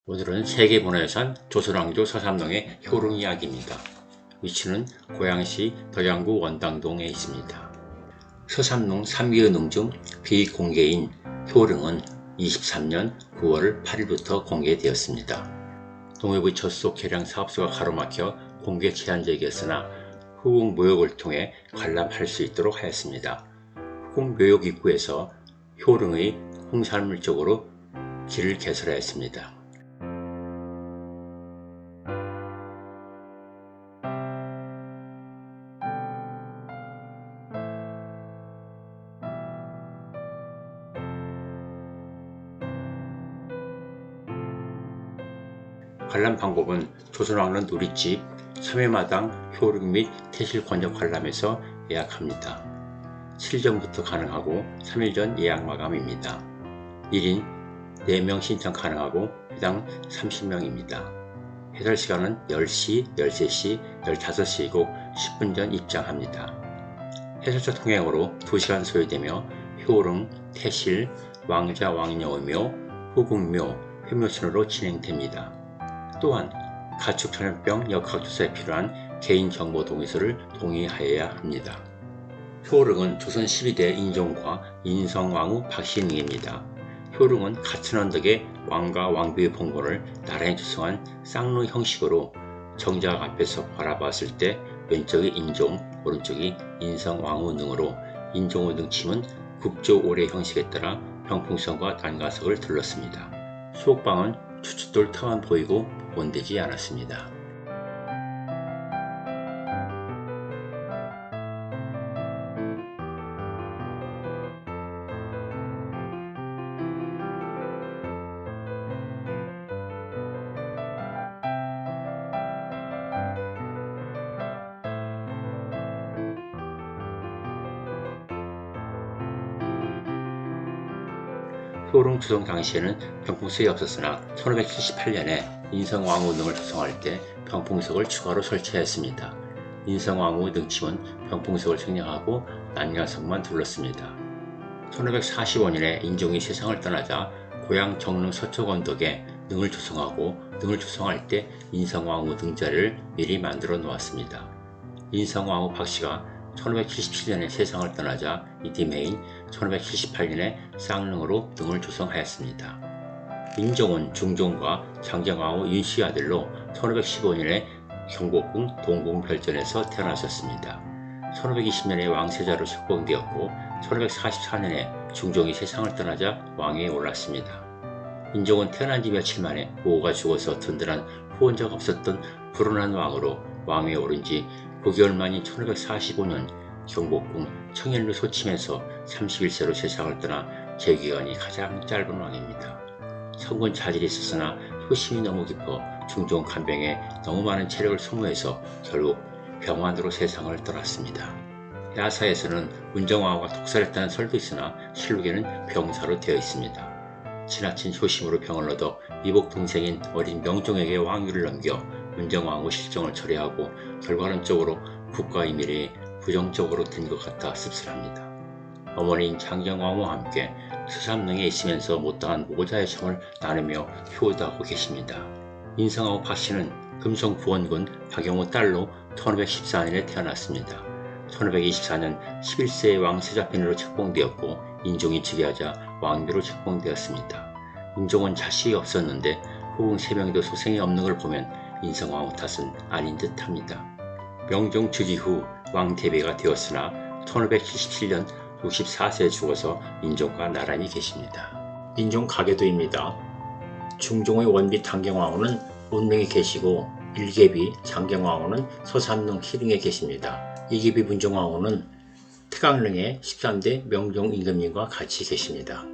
오늘은 세계문화유산 조선왕조 서삼릉의 효릉 이야기입니다. 위치는 고양시 덕양구 원당동에 있습니다. 서삼릉 3기의 능 중 비공개인 효릉은 23년 9월 8일부터 공개되었습니다. 동해부 젖소 개량 사업소가 가로막혀 공개 제한적이었으나 후궁 묘역을 통해 관람할 수 있도록 하였습니다. 후궁 묘역 입구에서 효릉의 홍산물 쪽으로 길을 개설하였습니다. 관람 방법은 조선왕릉 누릿집, 3회마당 효릉 및 태실 권역 관람에서 예약합니다. 7일 전부터 가능하고 3일 전 예약 마감입니다. 1인 4명 신청 가능하고 회당 30명입니다. 해설 시간은 10시, 13시, 15시이고 10분 전 입장합니다. 해설차 통행으로 2시간 소요되며 효릉, 태실, 왕자 왕녀의묘, 후궁묘, 회묘순으로 진행됩니다. 또한 가축 전염병 역학조사에 필요한 개인정보 동의서를 동의하여야 합니다. 효릉은 조선 12대 인종과 인성왕후 박씨능입니다. 효릉은 같은 언덕에 왕과 왕비의 봉건을 나란히 조성한 쌍루 형식으로 정작 앞에서 바라봤을 때 왼쪽이 인종, 오른쪽이 인성왕후능으로 인종의 능침은 국조오래 형식에 따라 병풍선과 난가석을 둘렀습니다. 수옥방은 추춧돌 터만 보이고 본되지 않았습니다. 효릉 조성 당시에는 병풍석이 없었으나 1578년에 인성왕후능을 조성할 때 병풍석을 추가로 설치하였습니다. 인성왕후 능침은 병풍석을 생략하고 난간석만 둘렀습니다. 1545년에 인종이 세상을 떠나자 고향 정릉 서쪽 언덕에 능을 조성하고 능을 조성할 때 인성왕후 능자리를 미리 만들어 놓았습니다. 인성왕후 박씨가 1577년에 세상을 떠나자 이 뒤매인 1578년에 쌍릉으로 능을 조성하였습니다. 인종은 중종과 장정왕후 윤씨의 아들로 1515년에 경복궁 동궁별전에서 태어나셨습니다. 1520년에 왕세자로 책봉되었고 1544년에 중종이 세상을 떠나자 왕위에 올랐습니다. 인종은 태어난 지 며칠 만에 모가 죽어서 든든한 후원자가 없었던 불운한 왕으로 왕위에 오른 지 9개월 만인 1545년 경복궁 청일루 소침에서 31세로 세상을 떠나 재기간이 가장 짧은 왕입니다. 성군 자질이 있었으나 효심이 너무 깊어 중종 간병에 너무 많은 체력을 소모해서 결국 병환으로 세상을 떠났습니다. 야사에서는 문정왕후가 독살했다는 설도 있으나 실록에는 병사로 되어 있습니다. 지나친 효심으로 병을 얻어 미복 동생인 어린 명종에게 왕위를 넘겨 문정왕후 실정을 처리하고 결과론적으로 국가의 미래에 부정적으로 된 것 같아 씁쓸합니다. 어머니인 장정왕후와 함께 서삼릉에 있으면서 못당한 모자의 정을 나누며 효도하고 계십니다. 인성왕후 박씨는 금성 부원군 박영호 딸로 1514년에 태어났습니다. 1524년 11세의 왕세자빈으로 책봉되었고 인종이 즉위하자 왕비로 책봉되었습니다. 인종은 자식이 없었는데 후궁 3명도 소생이 없는 걸 보면 인성왕후 탓은 아닌 듯합니다. 명종 즉위 후 왕대비가 되었으나 1577년 64세에 죽어서 인종과 나란히 계십니다. 인종 가계도입니다. 중종의 원비 당경왕후는 운릉에 계시고 일개비 장경왕후는 서삼릉 희릉에 계십니다. 이개비 문정왕후는 태강릉에 13대 명종 임금님과 같이 계십니다.